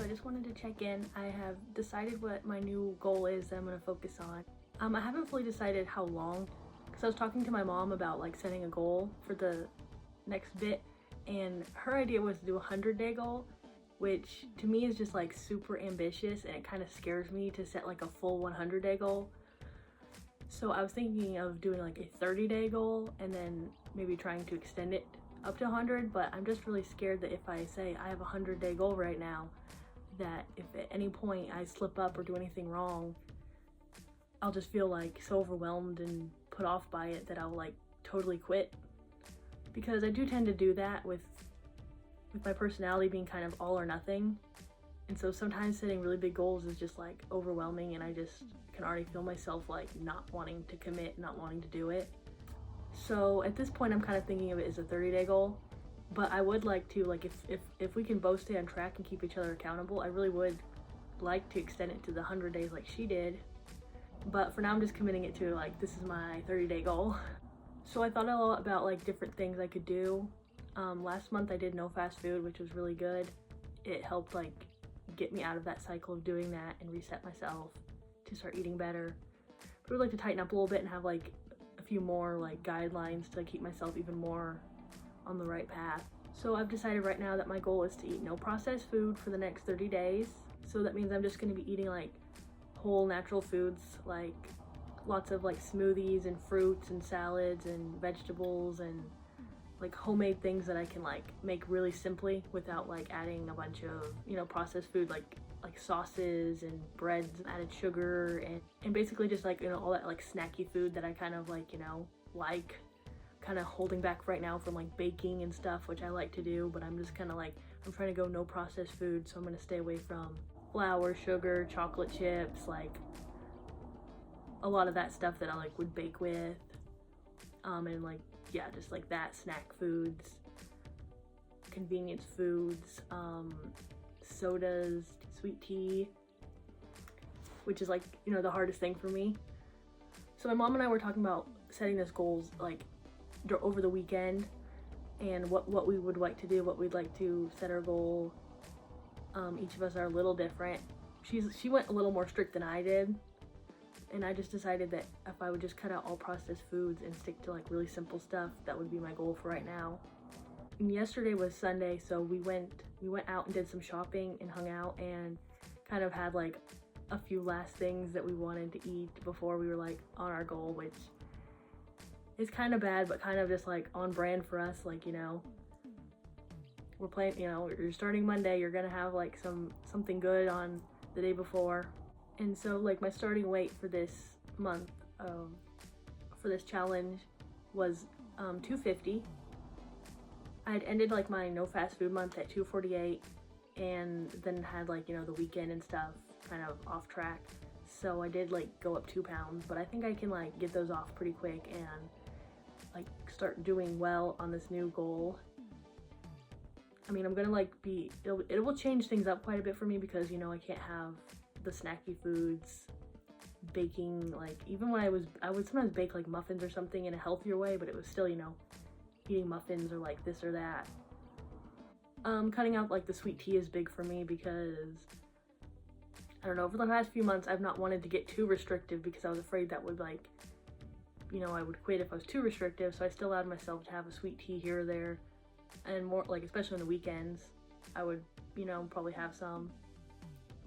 I just wanted to check in. I have decided what my new goal is that I'm going to focus on. I haven't fully decided how long, because I was talking to my mom about like setting a goal for the next bit, and her idea was to do a 100-day goal, which to me is just like super ambitious, and it kind of scares me to set like a full 100-day goal. So I was thinking of doing like a 30-day goal and then maybe trying to extend it up to 100, but I'm just really scared that if I say I have a 100-day goal right now, that if at any point I slip up or do anything wrong, I'll just feel like so overwhelmed and put off by it that I'll like totally quit. Because I do tend to do that with my personality being kind of all or nothing. And so sometimes setting really big goals is just like overwhelming, and I just can already feel myself like not wanting to commit, not wanting to do it. So at this point I'm kind of thinking of it as a 30-day goal, but I would like to, like, if we can both stay on track and keep each other accountable, I really would like to extend it to the 100 days like she did. But for now I'm just committing it to like, this is my 30-day goal. So I thought a lot about like different things I could do. Last month I did no fast food, which was really good. It helped like get me out of that cycle of doing that and reset myself to start eating better. But I would like to tighten up a little bit and have like a few more like guidelines to keep myself even more on the right path. So I've decided right now that my goal is to eat no processed food for the next 30 days. So that means I'm just going to be eating like whole natural foods, like lots of like smoothies and fruits and salads and vegetables and like homemade things that I can like make really simply without like adding a bunch of, you know, processed food like sauces and breads and added sugar and basically just like, you know, all that like snacky food that I kind of like, you know, like kind of holding back right now from like baking and stuff, which I like to do, but I'm just kind of like, I'm trying to go no processed food, so I'm going to stay away from flour, sugar, chocolate chips, like a lot of that stuff that I like would bake with, and like, yeah, just like that, snack foods, convenience foods, sodas, sweet tea, which is like, you know, the hardest thing for me. So my mom and I were talking about setting this goals like over the weekend and what we would like to do, what we'd like to set our goal. Each of us are a little different. She went a little more strict than I did, and I just decided that if I would just cut out all processed foods and stick to like really simple stuff, that would be my goal for right now. And yesterday was Sunday, so we went out and did some shopping and hung out and kind of had like a few last things that we wanted to eat before we were like on our goal, which is kind of bad but kind of just like on brand for us. Like, you know, we're playing, you know, you're starting Monday, you're gonna have like something good on the day before. And so like my starting weight for this month, for this challenge was 250. I had ended like my no fast food month at 248 and then had like, you know, the weekend and stuff kind of off track. So I did like go up 2 pounds, but I think I can like get those off pretty quick and like start doing well on this new goal. I mean, I'm gonna like it will change things up quite a bit for me because, you know, I can't have the snacky foods, baking, like even when I would sometimes bake like muffins or something in a healthier way, but it was still, you know, eating muffins or like this or that. Cutting out like the sweet tea is big for me because I don't know, for the past few months I've not wanted to get too restrictive because I was afraid that would like, you know, I would quit if I was too restrictive, so I still allowed myself to have a sweet tea here or there, and more like especially on the weekends I would, you know, probably have some.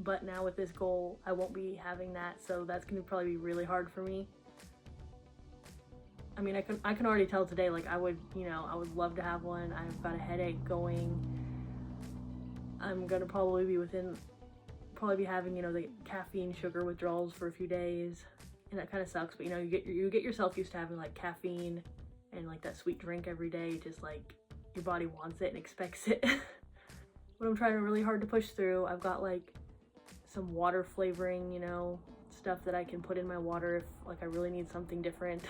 But now with this goal I won't be having that, so that's gonna probably be really hard for me. I mean, I can already tell today, like I would love to have one. I've got a headache going. I'm gonna probably be having, you know, the caffeine sugar withdrawals for a few days, and that kind of sucks. But you know, you get yourself used to having like caffeine and like that sweet drink every day, just like your body wants it and expects it. But I'm trying really hard to push through. I've got like some water flavoring, you know, stuff that I can put in my water if like I really need something different.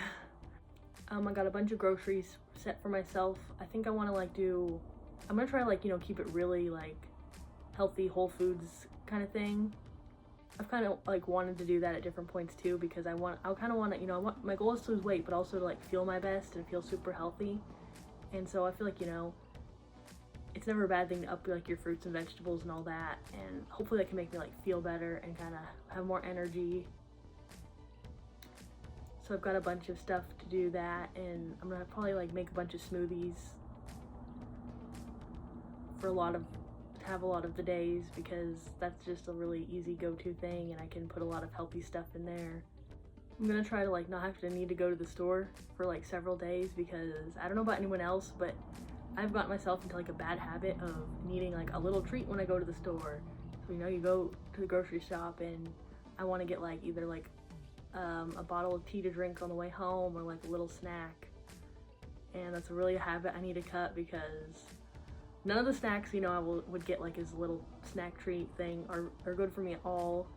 I got a bunch of groceries set for myself. I think I want to like I'm gonna try like, you know, keep it really like healthy, whole foods kind of thing. I've kind of like wanted to do that at different points too, because I kind of want to, you know, my goal is to lose weight, but also to like feel my best and feel super healthy. And so I feel like, you know, it's never a bad thing to up like your fruits and vegetables and all that, and hopefully that can make me like feel better and kind of have more energy. So I've got a bunch of stuff to do that, and I'm gonna probably like make a bunch of smoothies for have a lot of the days, because that's just a really easy go-to thing, and I can put a lot of healthy stuff in there. I'm gonna try to like not have to need to go to the store for like several days, because I don't know about anyone else, but I've gotten myself into like a bad habit of needing like a little treat when I go to the store. So you go to the grocery shop and I want to get like either like a bottle of tea to drink on the way home, or like a little snack, and that's really a habit I need to cut, because none of the snacks I would get like as a little snack treat thing are good for me at all.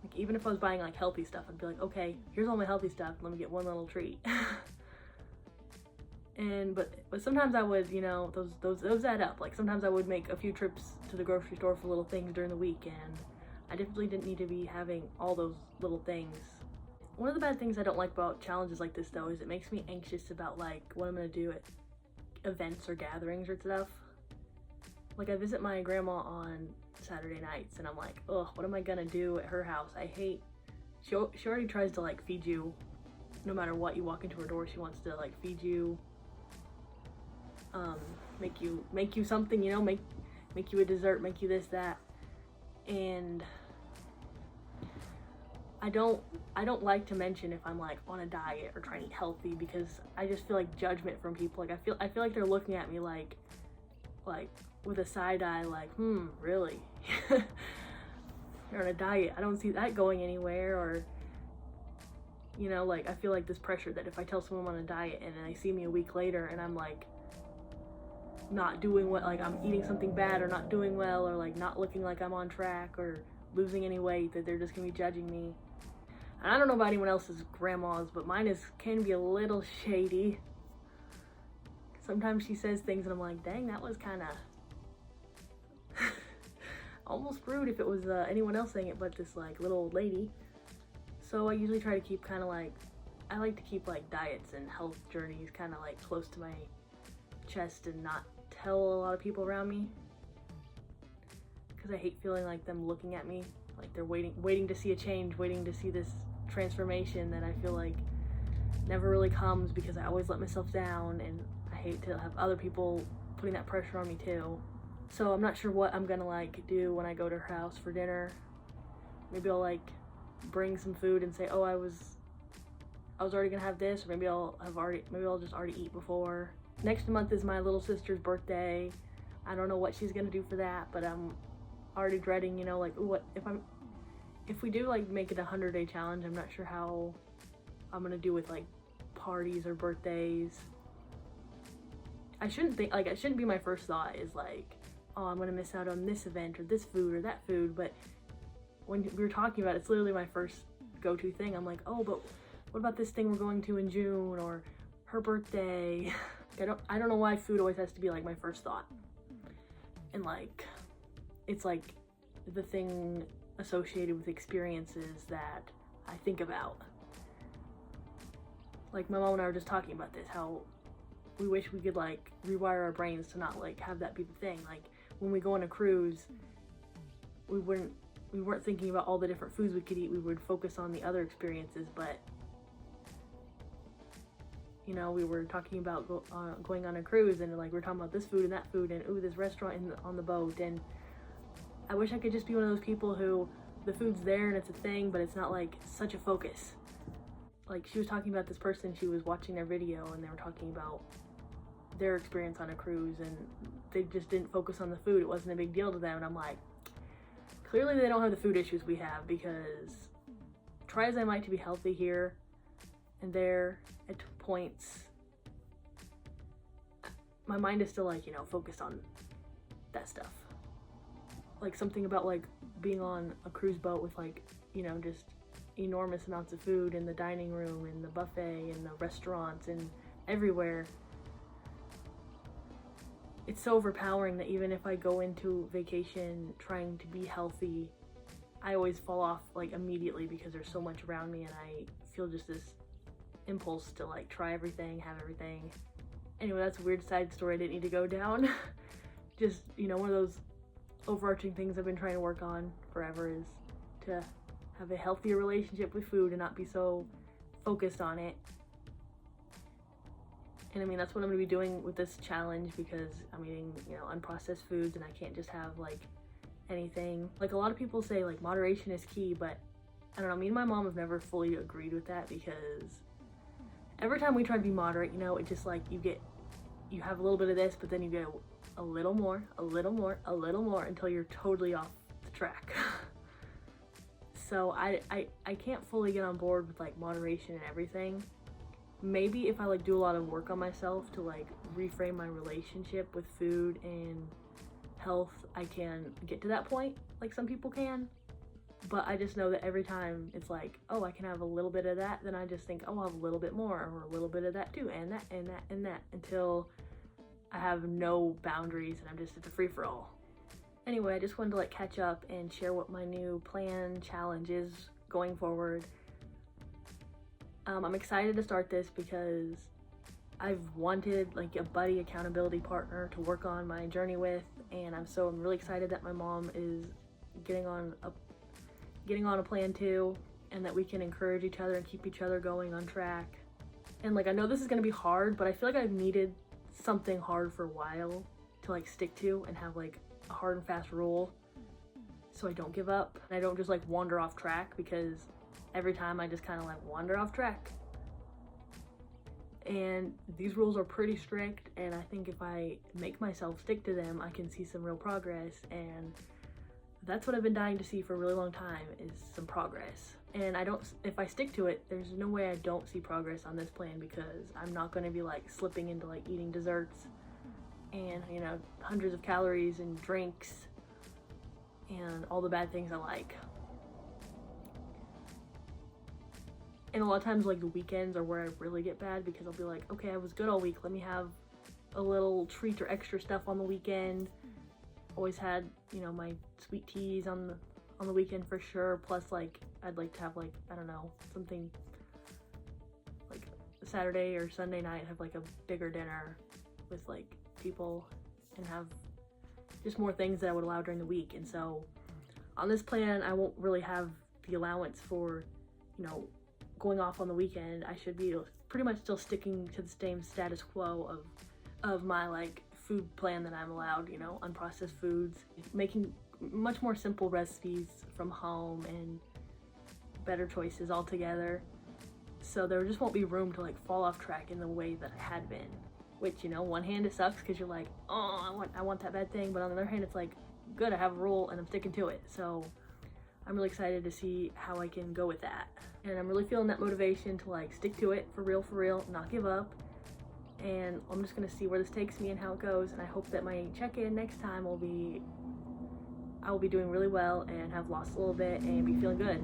Like even if I was buying like healthy stuff, I'd be like, okay, here's all my healthy stuff, let me get one little treat. But sometimes I would, those add up. Like sometimes I would make a few trips to the grocery store for little things during the week, and I definitely didn't need to be having all those little things. One of the bad things I don't like about challenges like this though is it makes me anxious about like what I'm gonna do at events or gatherings or stuff. Like I visit my grandma on Saturday nights, and I'm like, ugh, what am I gonna do at her house? She already tries to like feed you no matter what. You walk into her door, she wants to like feed you, make you something, make you a dessert, make you this, that. And I don't like to mention if I'm like on a diet or trying to eat healthy, because I just feel like judgment from people. Like I feel like they're looking at me like with a side eye, like, really? You're on a diet. I don't see that going anywhere. Or like I feel like this pressure that if I tell someone I'm on a diet and then they see me a week later and I'm like not doing what, like I'm eating something bad or not doing well, or like not looking like I'm on track or losing any weight, that they're just gonna be judging me. And I don't know about anyone else's grandmas, but mine can be a little shady. Sometimes she says things and I'm like, dang, that was kind of almost rude if it was anyone else saying it but this like little old lady. So I usually try to keep I like to keep like diets and health journeys kind of like close to my chest and not tell a lot of people around me, because I hate feeling like them looking at me like they're waiting to see a change, waiting to see this transformation that I feel like never really comes, because I always let myself down, and I hate to have other people putting that pressure on me too. So I'm not sure what I'm gonna like do when I go to her house for dinner. Maybe I'll like bring some food and say, oh, I was already gonna have this, or maybe I'll just already eat before. Next month is my little sister's birthday. I don't know what she's gonna do for that, but I'm already dreading, like, ooh, what if we do like make it a 100-day challenge, I'm not sure how I'm gonna do with like parties or birthdays. I shouldn't be my first thought is like, oh, I'm gonna miss out on this event or this food or that food, but when we were talking about it, it's literally my first go-to thing. I'm like, oh, but what about this thing we're going to in June, or her birthday? I don't know why food always has to be like my first thought. And like, it's like the thing associated with experiences that I think about. Like my mom and I were just talking about this, how we wish we could like rewire our brains to not like have that be the thing. Like when we go on a cruise, we weren't thinking about all the different foods we could eat. We would focus on the other experiences, but we were talking about going on a cruise, and like we're talking about this food and that food, and ooh, this restaurant on the boat. And I wish I could just be one of those people who the food's there and it's a thing, but it's not like such a focus. Like she was talking about this person, she was watching their video and they were talking about their experience on a cruise, and they just didn't focus on the food. It wasn't a big deal to them. And I'm like, clearly they don't have the food issues we have, because try as I might to be healthy here and there at points, my mind is still like, focused on that stuff. Like something about like being on a cruise boat with like, just enormous amounts of food in the dining room and the buffet and the restaurants and everywhere. It's so overpowering that even if I go into vacation trying to be healthy, I always fall off like immediately, because there's so much around me and I feel just this impulse to like try everything, have everything. Anyway, that's a weird side story I didn't need to go down. Just, you know, one of those overarching things I've been trying to work on forever is to have a healthier relationship with food and not be so focused on it. And I mean, that's what I'm gonna be doing with this challenge, because I'm eating, you know, unprocessed foods and I can't just have like anything. Like a lot of people say like moderation is key, but I don't know, me and my mom have never fully agreed with that, because every time we try to be moderate, you know, it just like you have a little bit of this, but then you get a little more, a little more, a little more until you're totally off the track. So I can't fully get on board with like moderation and everything. Maybe if I like do a lot of work on myself to like reframe my relationship with food and health, I can get to that point like some people can. But I just know that every time it's like, oh, I can have a little bit of that, then I just think, oh, I'll have a little bit more, or a little bit of that too, and that, and that, and that, until I have no boundaries and I'm just at the free-for-all. Anyway, I just wanted to like catch up and share what my new plan challenge is going forward. I'm excited to start this because I've wanted like a buddy accountability partner to work on my journey with, and I'm really excited that my mom is getting on a plan too, and that we can encourage each other and keep each other going on track. And like, I know this is gonna be hard, but I feel like I've needed something hard for a while to like stick to and have like a hard and fast rule so I don't give up and I don't just like wander off track, because every time I just kind of like wander off track. And these rules are pretty strict, and I think if I make myself stick to them, I can see some real progress, and that's what I've been dying to see for a really long time, is some progress. And if I stick to it, there's no way I don't see progress on this plan, because I'm not going to be like slipping into like eating desserts and, you know, hundreds of calories and drinks and all the bad things I like. And a lot of times like the weekends are where I really get bad, because I'll be like, okay, I was good all week, let me have a little treat or extra stuff on the weekend. Always had, you know, my sweet teas on the weekend for sure, plus like I'd like to have like, I don't know, something like Saturday or Sunday night, have like a bigger dinner with like people and have just more things that I would allow during the week. And so on this plan, I won't really have the allowance for, you know, going off on the weekend. I should be pretty much still sticking to the same status quo of my like food plan that I'm allowed, you know, unprocessed foods, making much more simple recipes from home and better choices altogether. So there just won't be room to like fall off track in the way that I had been, which, you know, one hand it sucks because you're like, oh, I want that bad thing, but on the other hand it's like, good, I have a rule and I'm sticking to it. So I'm really excited to see how I can go with that, and I'm really feeling that motivation to like stick to it for real, not give up. And I'm just gonna see where this takes me and how it goes, and I hope that my check-in next time I will be doing really well and have lost a little bit and be feeling good.